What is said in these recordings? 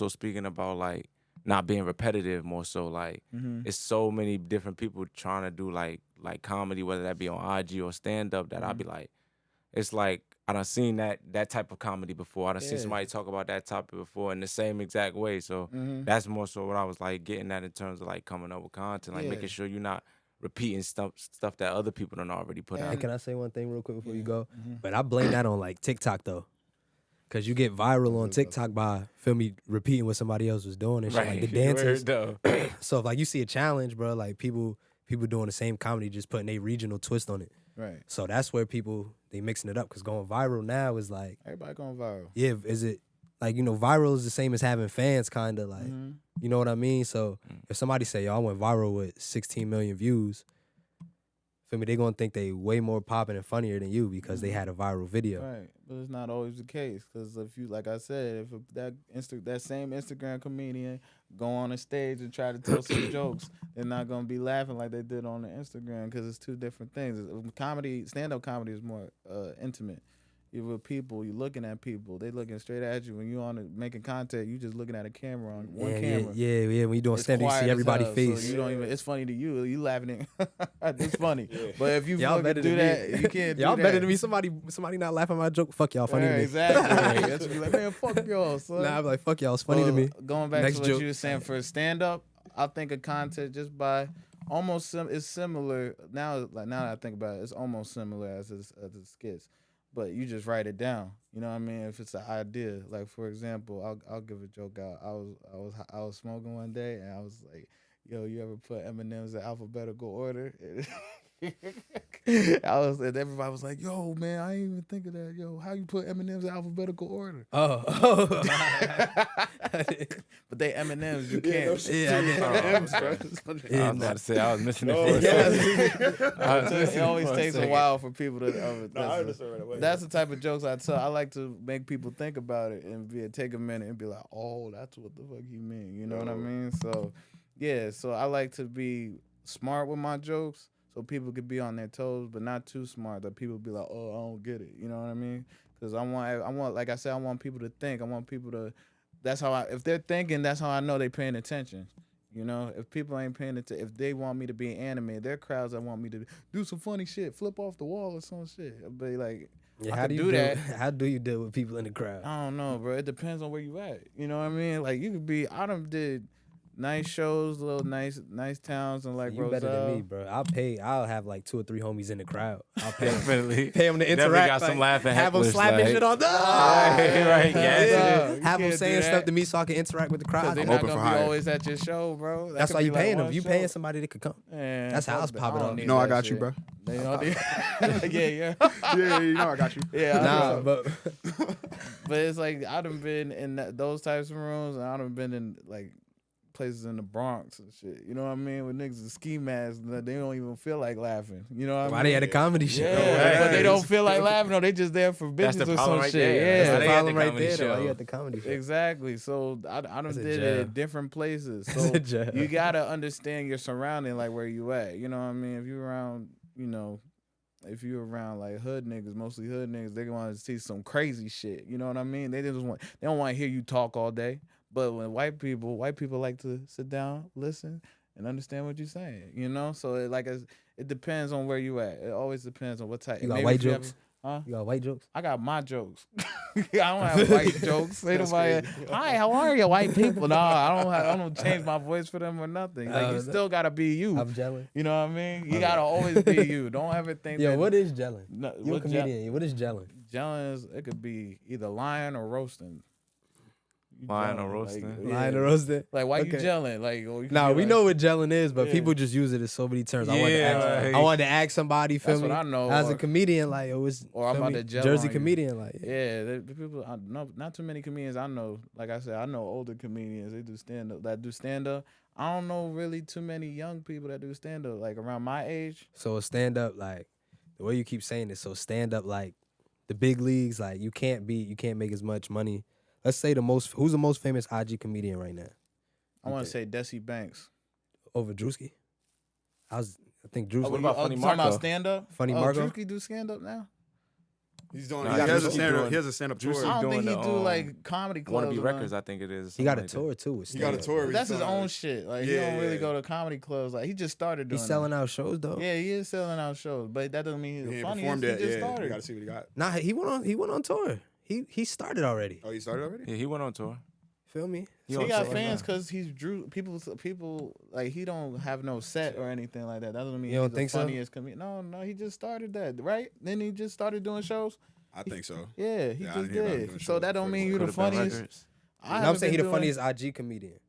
also speaking about like not being repetitive more so like it's so many different people trying to do like comedy, whether that be on IG or stand up, that I'll be like, it's like I done seen that type of comedy before. I done seen Yeah. somebody talk about that topic before in the same exact way. So that's more so what I was like getting at in terms of like coming up with content, like Yeah. making sure you're not repeating stuff that other people done already put out. And can I say one thing real quick before you go? Mm-hmm. But I blame that on like TikTok though. Cause you get viral on TikTok by feel me repeating what somebody else was doing and shit, like the dances. So if like you see a challenge, bro, like people doing the same comedy, just putting a regional twist on it. Right. So that's where people they mixing it up. Cause going viral now is like, Everybody going viral. yeah, is it like, you know, viral is the same as having fans, kind of like, you know what I mean? So if somebody say, yo, I went viral with 16 million views, feel me, they gonna think they way more popping and funnier than you because they had a viral video. Right, but it's not always the case. Because if you, like I said, if that same Instagram comedian go on a stage and try to tell some jokes, they're not gonna be laughing like they did on the Instagram because it's two different things. Comedy, stand-up comedy is more intimate. You're with people, you're looking at people, they looking straight at you. When you're making content, you just looking at a camera on one camera. Yeah. When you doing stand, you see everybody's face. So you don't even. It's funny to you. You laughing at it's funny. But if you y'all fucking do that, you can't. Y'all do better that. than me. Somebody not laughing at my joke. Fuck y'all, funny to me. Exactly. That's what be like, man, fuck y'all, son. Nah, I'm like, fuck y'all, it's funny to me. Going back Next to what joke. you were saying for stand up, I think of content just by almost it's similar now. Like now that I think about it, it's almost similar as the skits, but you just write it down. You know what I mean? If it's an idea, like for example, I'll give a joke out. I was smoking one day and I was like, yo, you ever put M&Ms in alphabetical order? And everybody was like, yo, man, I ain't even think of that. Yo, how you put M&Ms in alphabetical order? Oh. But they M&Ms, you can't. I was about to say I was missing it for a second. It always takes a while for people to. I understand right away. That's the type of jokes I tell. I like to make people think about it and take a minute and be like, "Oh, that's what the fuck you mean." You know what I mean? So, yeah. So I like to be smart with my jokes, so people could be on their toes, but not too smart that people be like, "Oh, I don't get it." You know what I mean? Because I want, like I said, I want people to think. I want people to. That's how if they're thinking, that's how I know they're paying attention. You know, if people ain't paying attention, if they want me to be animated, there are crowds that want me to do some funny shit, flip off the wall or some shit. I'll be like, Yeah, I how could do you do that. How do you deal with people in the crowd? I don't know, bro. It depends on where you at. You know what I mean? Like you could be. I done did nice shows, little nice towns, and like You Roselle. better than me, bro. I'll have like 2 or 3 homies in the crowd. I'll pay Definitely. them to Definitely interact. got some laughing have them hecklers, slapping like- shit on. Right, yeah. You Have them can't do saying that. stuff to me so I can interact with the Because crowd. they're I'm not open gonna for be hire. always at your show, bro. That That's could why be you like paying one them. You show. paying somebody that could come. Man, That's how I was fuck popping that. off. don't You know I need got that you, shit. bro. They don't yeah. Yeah, you know I got you. Yeah, Nah, but but it's like I done been in those types of rooms, and I done been in like places in the Bronx and shit. You know what I mean? With niggas in ski masks, they don't even feel like laughing. You know what I mean? why they had a comedy show? Yeah, but they don't feel like laughing. No, they just there for That's business the or problem some right shit. there. Yeah, That's That's they the had problem the right comedy there. Though. show. You at the comedy show. exactly. So I done That's a did it jail. at different places. That's So a jail. you gotta understand your surrounding, like where you at. You know what I mean? If you around, you know, if you around like hood niggas, mostly hood niggas, they want to see some crazy shit. You know what I mean? They don't want to hear you talk all day. But when white people like to sit down, listen, and understand what you're saying. You know, so it depends on where you at. It always depends on what type. You got maybe white if you jokes? Huh? You got white jokes? I got my jokes. I don't have white jokes. Ain't nobody. Hi, how are you, white people? No, I don't change my voice for them or nothing. Like you still gotta be you. I'm gelling. You know what I mean? You gotta always be you. Don't ever think. Yo, that, what is gelling? No, You a what comedian. What is gelling? Gelling is, it could be either lying or roasting. You Lying or gelling, roasting? Lying or roasting? Like why Okay. you gelling? Like or you could Nah, be we like, know what gelling is, but Yeah. people just use it as so many terms. I wanted to Yeah, ask, like- I wanted to ask somebody, feel That's me? what I know, As a or- comedian, like, it was or I'm feel about me? to gel Jersey on you. comedian, like, Yeah, the people. I know not too many comedians I know. Like I said, I know older comedians. They do stand up. I don't know really too many young people that do stand up. Like around my age. So a stand up, like, the way you keep saying it, so stand up, like, the big leagues, like, you can't make as much money. Let's say who's the most famous IG comedian right now? I want to say Desi Banks. Over Drewski? I think Drewski. What about Funny talking about Marco? stand up? Funny Marco? Drewski do stand up now. He's doing. Nah, he has Juicy a stand up tour. Juicy I don't doing think he the, do like comedy clubs. Wannabe or Records, nothing. I think it is. He got a something like tour too. With He got a stand-up. tour. That's his He's own shit. Like he Yeah, don't really yeah. go to comedy clubs. Like he just started doing. He's selling out shows though. Yeah, he is selling out shows, but that doesn't mean he's He the ain't funniest. performed He yet. just Yeah, started. you gotta see what he got. Nah, he went on tour. He started already. Oh, he started already? that. Yeah, he went on tour. Feel me? He He on got tour fans now. because he's drew people like he don't have no set or anything like that. That doesn't mean You don't he's think the so? funniest comedian. No, he just started that, right? Then he just started doing shows. I think so. Yeah, he Yeah, I just didn't hear about him did. doing So shows that don't before mean he you the Could've been funniest. records. I No, I'm haven't saying he been the doing- funniest IG comedian.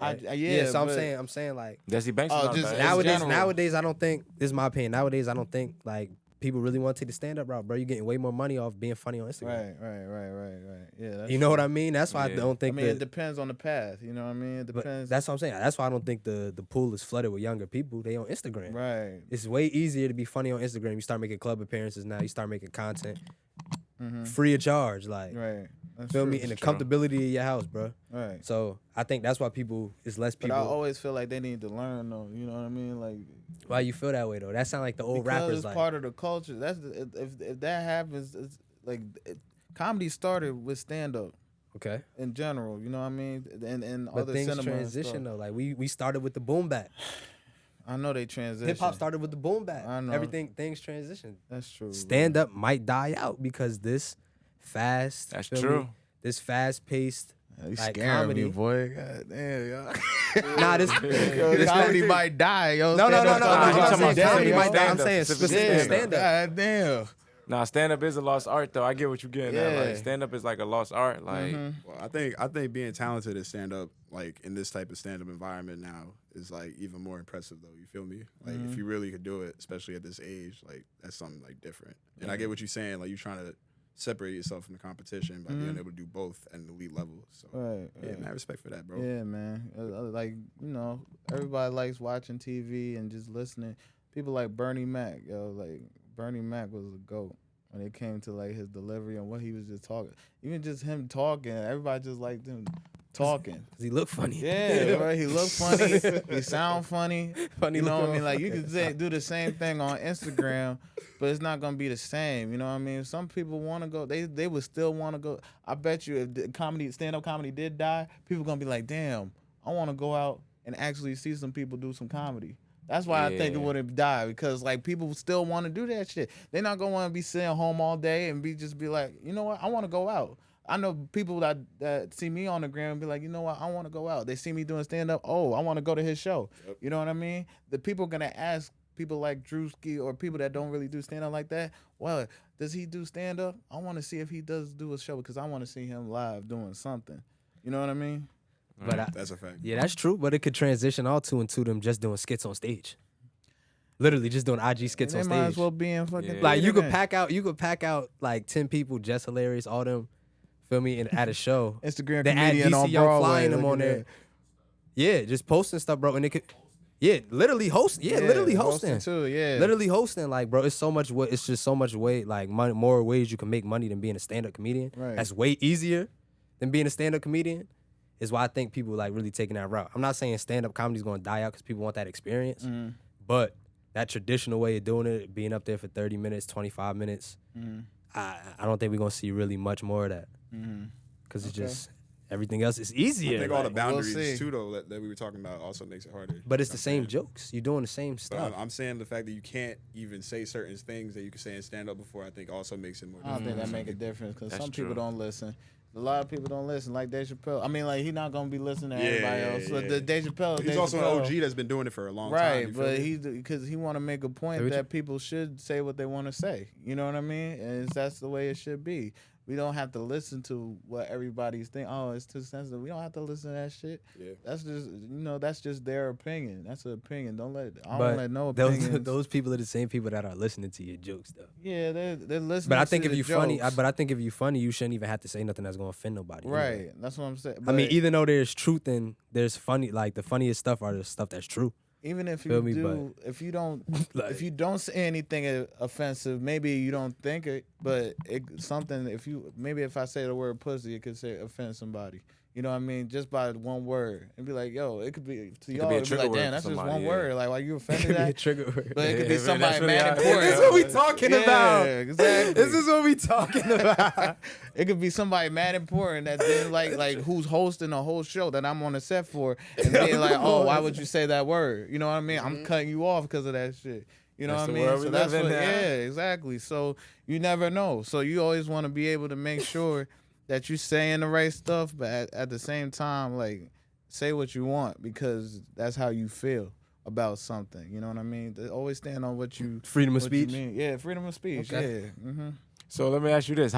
Right? Yeah, so I'm but- saying like Desi Banks. Oh, is not just bad. general. nowadays I don't think this is my opinion. Nowadays I don't think like people really want to take the stand up route, bro. You're getting way more money off being funny on Instagram. Right. Yeah, that's You know what true. I mean? That's why I Yeah. don't I think mean, it that. depends on the path. You know what I mean? It But depends. that's what I'm saying. That's why I don't think the pool is flooded with younger people. They on Instagram. right. It's way easier to be funny on Instagram. You start making club appearances now. You start making content Mhm. free of charge. Like, Right. That's feel true. me? In the true. comfortability of your house, bro. Right. So I think that's why it's less But people. I always feel like they need to learn though. You know what I mean? Like Why you feel that way though? That sound like the old because rappers. it's Like, part of the culture. That's if that happens, it's like comedy started with stand up okay, in general. You know what I mean? And but other things cinema and transition stuff. though. Like we started with the boom bap. I know they transition. Hip hop started with the boom bap. I know. Things transition. That's true. Stand up might die out because this fast. That's feel me? true. This fast paced. You like scaring comedy. me, boy. God damn, y'all. Nah, this. Yo, this comedy might die, yo. No, no, no, Stand-up no. comedy I'm not might saying die, comedy yo. might die. I'm Stand-up, saying specific specific stand-up. stand up. God damn. Nah, stand up is a lost art though. I get what you're getting at. Yeah. Like stand up is like a lost art. Like Well, I think being talented at stand up, like in this type of stand up environment now, is like even more impressive though. You feel me? Like if you really could do it, especially at this age, like that's something like different. And I get what you're saying. Like you're trying to separate yourself from the competition by being able to do both at an elite level. So Right. yeah, right. man, respect for that, bro. Yeah, man. Like, you know, everybody likes watching TV and just listening. People like Bernie Mac, yo. Like, Bernie Mac was a GOAT when it came to, like, his delivery and what he was just talking. Even just him talking, everybody just liked him talking. Cause he look funny. Yeah, right. He look funny. He sound funny. Funny You know what I looking mean? Like you could do the same thing on Instagram, but it's not gonna be the same. You know what I mean? Some people want to go. They would still want to go. I bet you if the stand up comedy did die, people gonna be like, damn, I want to go out and actually see some people do some comedy. That's why I think it Yeah. wouldn't die because like people still want to do that shit. They're not gonna want to be sitting home all day and just be like, you know what? I want to go out. I know people that see me on the gram and be like, you know what? I want to go out. They see me doing stand up. Oh, I want to go to his show. Yep. You know what I mean? The people gonna ask people like Drewski or people that don't really do stand up like that. Well, does he do stand up? I want to see if he does do a show because I want to see him live doing something. You know what I mean? But That's a fact. yeah, that's true. But it could transition all into them just doing skits on stage. Literally just doing IG skits They on might stage. as well be in fucking. Yeah. Like you theater could pack out like 10 people just hilarious, all them, feel me, and at a show. then. Instagram They add comedian DC on Young Broadway. flying them look on at there. that. Yeah, just posting stuff, bro. And it could literally host. Yeah, literally hosting. too. Yeah, Literally hosting, like, bro, it's so much. It's just so much way, like, more ways you can make money than being a stand-up comedian. Right. That's way easier than being a stand-up comedian. Is why I think people like really taking that route. I'm not saying stand-up comedy is going to die out because people want that experience, but that traditional way of doing it, being up there for 30 minutes, 25 minutes, I don't think we're gonna see really much more of that because it's just everything else is easier. I think all the like- boundaries see. too, though, that we were talking about also makes it harder. but it's You know the what same I'm saying? jokes. You're doing the same But stuff. I'm saying the fact that you can't even say certain things that you can say in stand up before, I think also makes it more I don't think difficult. that make a difference because That's some people true. don't listen. A lot of people don't listen, like Dave Chappelle. I mean, like he's not gonna be listening to Yeah, everybody yeah, else. So yeah. the Dave Chappelle, He's Dave also Chappelle, an OG that's been doing it for a long time. right? you feel But me? he's because he want to make a point Hey, what you- that people should say what they want to say. You know what I mean? And that's the way it should be. We don't have to listen to what everybody's think. Oh, it's too sensitive. We don't have to listen to that shit. Yeah. That's just that's just their opinion. That's an opinion. Don't let I but don't let no those opinions. those people are the same people that are listening to your jokes, though. Yeah, they're listening. But I to think if the you funny, jokes. but I think if you funny, you shouldn't even have to say nothing that's gonna offend nobody. anyway. Right. That's what I'm saying. I mean, But even though there's truth and there's funny, like the funniest stuff are the stuff that's true. even if feel you me, do, if you don't, Like- if you don't say anything offensive, maybe you don't think it, but something. If I say the word pussy, it could say offend somebody. You know what I mean? Just by one word. And be like, yo, it could be to y'all. be a It'd be trigger like, word damn, for that's just somebody, one yeah. word. Like, why you offended a that? trigger word. But it could Yeah, be man, somebody that's really mad how- important. This is what we talking about. Yeah, exactly. This is what we talking about. It could be somebody mad important that then like who's hosting a whole show that I'm on the set for and being like, oh, why would you say that word? You know what I mean? I'm cutting you off because of that shit. You know That's what I the mean? world we So that's live what, in now. yeah, exactly. So you never know. So you always want to be able to make sure that you're saying the right stuff, but at the same time, like, say what you want because that's how you feel about something. You know what I mean? Always stand on what you Freedom of what you speech. mean. Yeah, freedom of speech. Okay. Yeah. Mm-hmm. So let me ask you this: